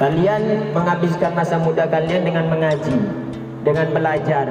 Kalian menghabiskan masa muda kalian dengan mengaji, dengan belajar.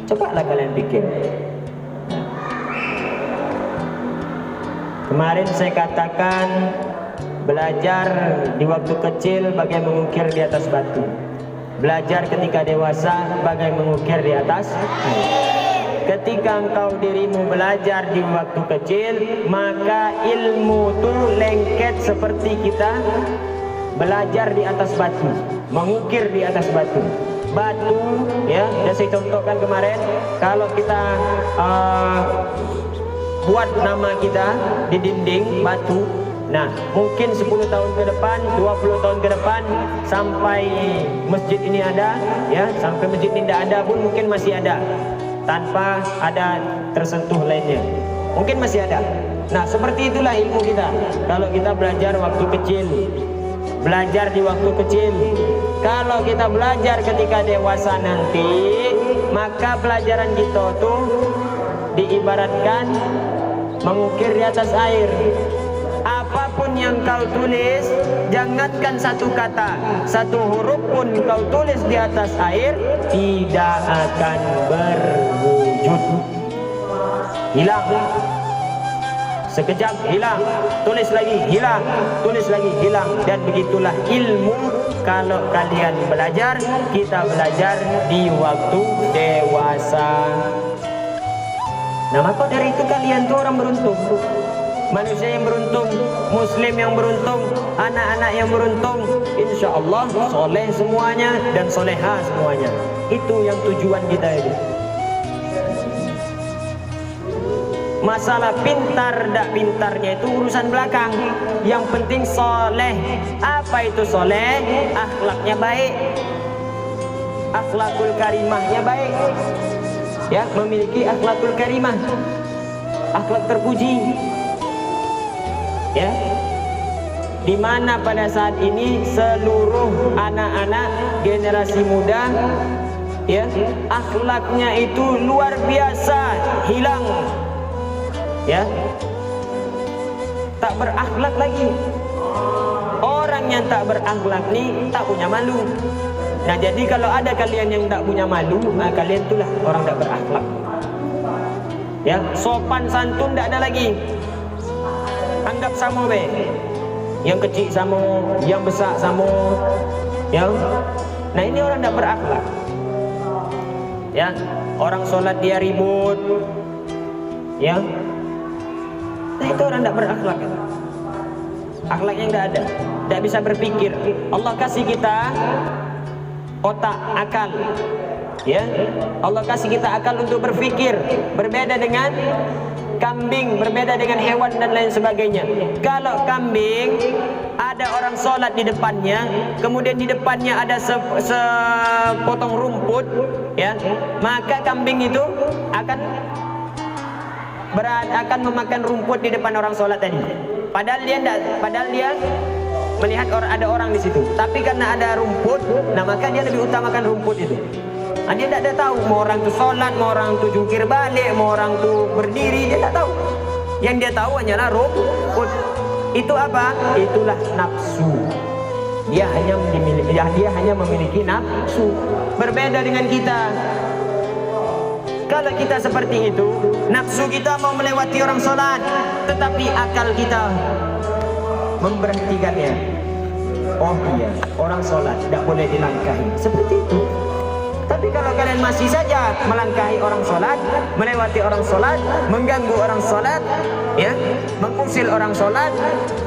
Cobalah kalian pikir. Kemarin saya katakan belajar di waktu kecil bagai mengukir di atas batu. Belajar ketika dewasa bagai mengukir di atas air. Ketika engkau dirimu belajar di waktu kecil, maka ilmu itu lengket seperti kita belajar di atas batu, mengukir di atas batu. Batu, ya, saya contohkan kemarin, kalau kita buat nama kita di dinding batu, nah mungkin 10 tahun ke depan, 20 tahun ke depan, sampai masjid ini ada, ya, sampai masjid ini tidak ada pun mungkin masih ada, tanpa ada tersentuh lainnya, mungkin masih ada. Nah seperti itulah ilmu kita. Kalau kita belajar waktu kecil, belajar di waktu kecil, kalau kita belajar ketika dewasa nanti, maka pelajaran kita tuh diibaratkan mengukir di atas air. Apapun yang kau tulis, jangankan satu kata, satu huruf pun kau tulis di atas air, tidak akan berwujud. Hilang. Sekejap hilang, tulis lagi hilang, tulis lagi hilang. Dan begitulah ilmu kalau kalian belajar, kita belajar di waktu dewasa. Nah maka dari itu kalian tuh orang beruntung, manusia yang beruntung, muslim yang beruntung, anak-anak yang beruntung, insya Allah soleh semuanya dan soleha semuanya. Itu yang tujuan kita itu. Masalah pintar tak pintarnya itu urusan belakang. Yang penting soleh. Apa itu soleh? Akhlaknya baik, akhlakul karimahnya baik, ya, memiliki akhlakul karimah, akhlak terpuji, ya, dimana pada saat ini seluruh anak-anak generasi muda, ya, akhlaknya itu luar biasa hilang, ya, tak berakhlak lagi. Orang yang tak berakhlak ni tak punya malu. Nah jadi kalau ada kalian yang tak punya malu, nah kalian itulah orang tak berakhlak, ya. Sopan santun tak ada lagi. Anggap sama be, yang kecil sama, yang besar sama, ya. Nah ini orang tak berakhlak, ya. Orang sholat dia ribut, ya. Nah itu orang tak berakhlak. Akhlaknya tidak ada, tidak bisa berpikir. Allah kasih kita otak, akal, ya. Allah kasih kita akal untuk berpikir. Berbeda dengan kambing, berbeda dengan hewan dan lain sebagainya. Kalau kambing ada orang sholat di depannya, kemudian di depannya ada sepotong rumput, ya, maka kambing itu akan memakan rumput di depan orang sholat tadi. Padahal dia melihat ada orang di situ. Tapi karena ada rumput, nah maka dia lebih utamakan rumput itu. Nah, dia tidak tahu mau orang itu sholat, mau orang itu jungkir balik, mau orang itu berdiri, dia tidak tahu. Yang dia tahu hanyalah rumput. Itu apa? Itulah nafsu. Dia hanya memiliki nafsu. Berbeda dengan kita. Kalau kita seperti itu, nafsu kita mau melewati orang sholat, tetapi akal kita memberhentikannya. Oh iya, orang sholat tidak boleh dilangkahi. Seperti itu. Tapi kalau kalian masih saja melangkahi orang sholat, melewati orang sholat, mengganggu orang sholat, ya, mengusir orang sholat,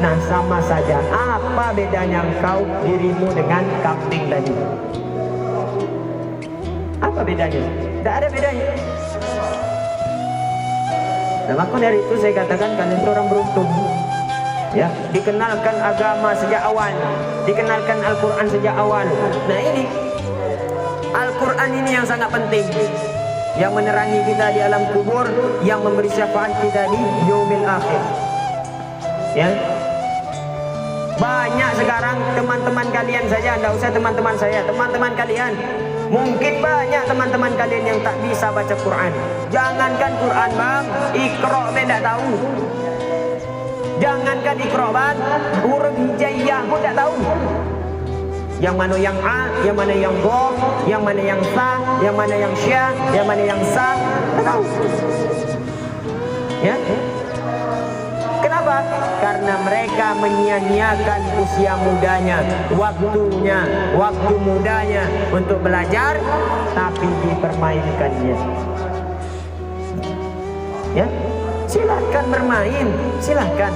nah sama saja. Apa bedanya engkau dirimu dengan kambing tadi? Apa bedanya? Tidak ada bedanya. Nah maka dari itu saya katakan kalian itu orang beruntung, ya, dikenalkan agama sejak awal, dikenalkan Al-Quran sejak awal. Nah ini Al-Quran ini yang sangat penting, yang menerangi kita di alam kubur, yang memberi syafaat kita di yaumil akhir, ya. Banyak sekarang teman-teman kalian saja, tidak usah teman-teman saya, teman-teman kalian, mungkin banyak teman-teman kalian yang tak bisa baca Quran. Jangankan Quran bang, Iqra pun tak tahu. Jangankan Iqra bang, huruf hijaiyah pun tak tahu. Yang mana yang A, yang mana yang Go, yang mana yang Sa, yang mana yang Sya, yang mana yang Sa. Tak tahu. Ya? Kenapa? Karena mereka menyia-nyiakan usia mudanya, waktunya, waktu mudanya untuk belajar, tapi dipermainkannya. Ya, silakan bermain, silakan.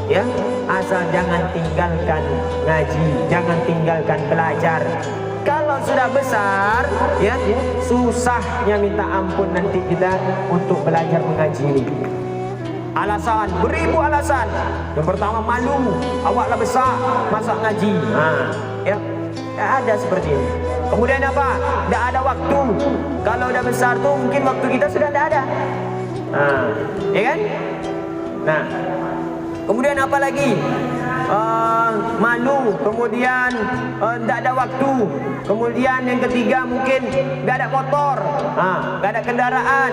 Ya, asal jangan tinggalkan ngaji, jangan tinggalkan belajar. Kalau sudah besar, ya, susahnya minta ampun nanti kita untuk belajar mengaji ini. Alasan, beribu alasan. Yang pertama malu, awaklah besar, masa ngaji. Ya, ada seperti ini. Kemudian apa? Tidak ada waktu. Kalau udah besar tuh mungkin waktu kita sudah tidak ada. Ya kan? Nah, kemudian apa lagi? Malu, kemudian tidak ada waktu. Kemudian yang ketiga mungkin tidak ada motor, tidak ada kendaraan.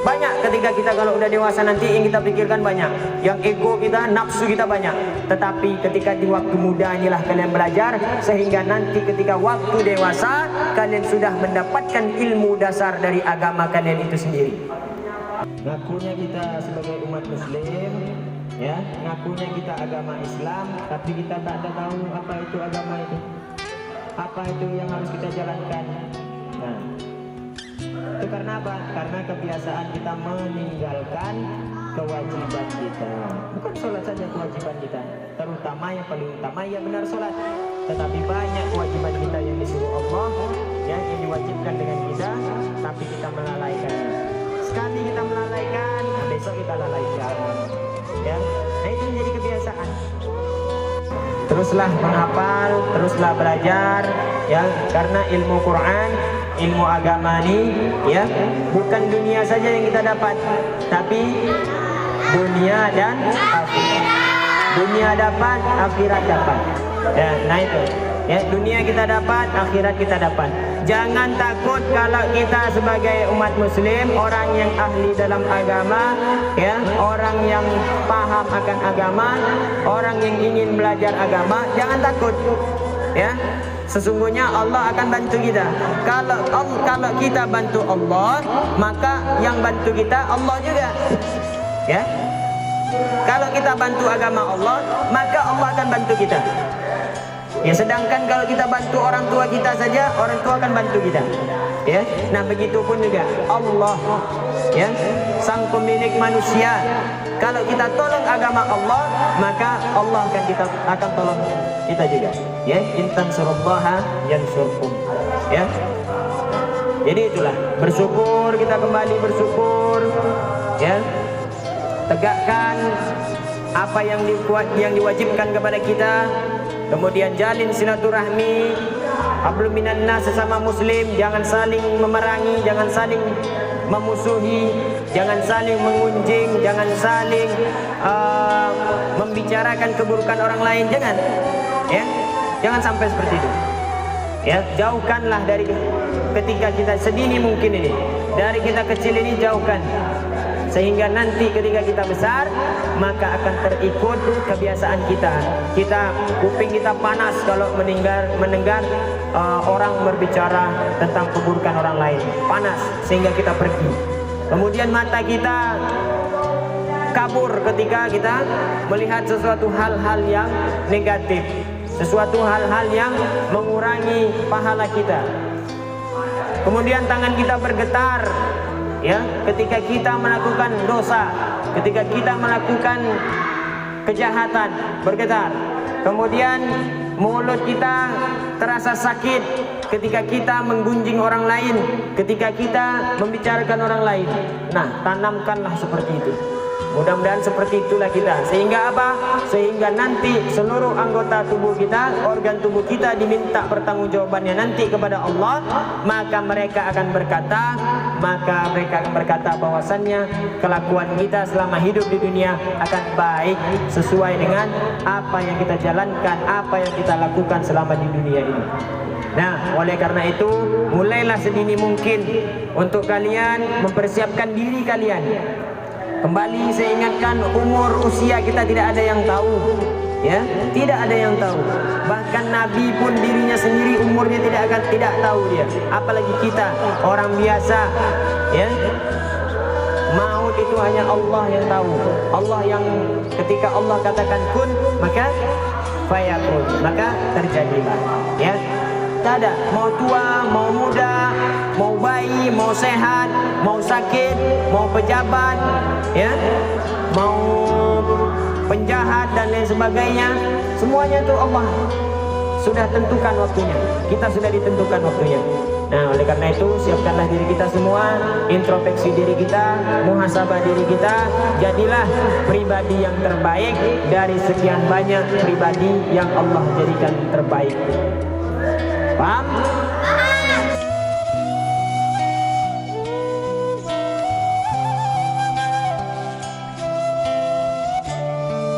Banyak ketika kita kalau udah dewasa nanti yang kita pikirkan banyak. Yang ego kita, nafsu kita banyak. Tetapi ketika di waktu muda inilah kalian belajar, sehingga nanti ketika waktu dewasa kalian sudah mendapatkan ilmu dasar dari agama kalian itu sendiri. Ngakunya kita sebagai umat muslim, ya, ngakunya kita agama Islam, tapi kita tak ada tahu apa itu agama itu. Apa itu yang harus kita jalankan. Nah, itu karena apa? Karena kebiasaan kita meninggalkan kewajiban kita. Bukan sholat saja kewajiban kita, terutama yang paling utama ya benar sholat. Tetapi banyak kewajiban kita yang disuruh Allah, ya, yang diwajibkan dengan kita, tapi kita melalaikan. Sekali kita melalaikan, besok kita lalaikan. Ya, nah itu menjadi kebiasaan. Teruslah menghafal, teruslah belajar, ya, karena ilmu Quran, ilmu agama ini, ya, bukan dunia saja yang kita dapat, tapi dunia dan akhirat. Dunia dapat, akhirat dapat. Ya, nah itu. Ya, dunia kita dapat, akhirat kita dapat. Jangan takut kalau kita sebagai umat muslim, orang yang ahli dalam agama, ya, orang yang paham akan agama, orang yang ingin belajar agama, jangan takut. Ya, sesungguhnya Allah akan bantu kita. Kalau kita bantu Allah, maka yang bantu kita Allah juga. Ya. Kalau kita bantu agama Allah, maka Allah akan bantu kita. Ya, sedangkan kalau kita bantu orang tua kita saja, orang tua akan bantu kita. Ya, nah begitupun juga Allah, ya, sang pemilik manusia. Kalau kita tolong agama Allah, maka Allah akan tolong kita juga. Ya, intan surullaha yansurkum. Ya, jadi itulah, bersyukur, kita kembali bersyukur. Ya, tegakkan apa yang diwajibkan kepada kita. Kemudian jalin silaturahmi, hablum minan nas, sesama muslim, jangan saling memerangi, jangan saling memusuhi, jangan saling mengunjing, jangan saling membicarakan keburukan orang lain, jangan. Ya, jangan sampai seperti itu. Ya, jauhkanlah dari ketika kita sedini mungkin ini, dari kita kecil ini jauhkan. Sehingga nanti ketika kita besar, maka akan terikut kebiasaan kita. Kuping kita panas kalau mendengar orang berbicara tentang keburukan orang lain. Panas, sehingga kita pergi. Kemudian mata kita kabur ketika kita melihat sesuatu hal-hal yang negatif, sesuatu hal-hal yang mengurangi pahala kita. Kemudian tangan kita bergetar, ya, ketika kita melakukan dosa, ketika kita melakukan kejahatan, bergetar. Kemudian mulut kita terasa sakit ketika kita menggunjing orang lain, ketika kita membicarakan orang lain. Nah, tanamkanlah seperti itu. Mudah-mudahan seperti itulah kita. Sehingga apa? Sehingga nanti seluruh anggota tubuh kita, organ tubuh kita diminta pertanggungjawabannya nanti kepada Allah. Maka mereka akan berkata bahwasannya kelakuan kita selama hidup di dunia akan baik sesuai dengan apa yang kita jalankan, apa yang kita lakukan selama di dunia ini. Nah, oleh karena itu, mulailah sedini mungkin untuk kalian mempersiapkan diri kalian. Kembali saya ingatkan, umur usia kita tidak ada yang tahu. Ya, tidak ada yang tahu. Bahkan Nabi pun dirinya sendiri umurnya tidak tahu dia. Apalagi kita orang biasa, ya. Maut itu hanya Allah yang tahu. Allah yang ketika Allah katakan kun, maka fayakun, maka terjadilah. Ya. Tak ada mau tua, mau muda, mau bayi, mau sehat, mau sakit, mau pejabat, ya, mau penjahat dan lain sebagainya, semuanya itu Allah sudah tentukan waktunya. Kita sudah ditentukan waktunya. Nah, oleh karena itu siapkanlah diri kita semua, introspeksi diri kita, muhasabah diri kita, jadilah pribadi yang terbaik dari sekian banyak pribadi yang Allah jadikan terbaik. Paham?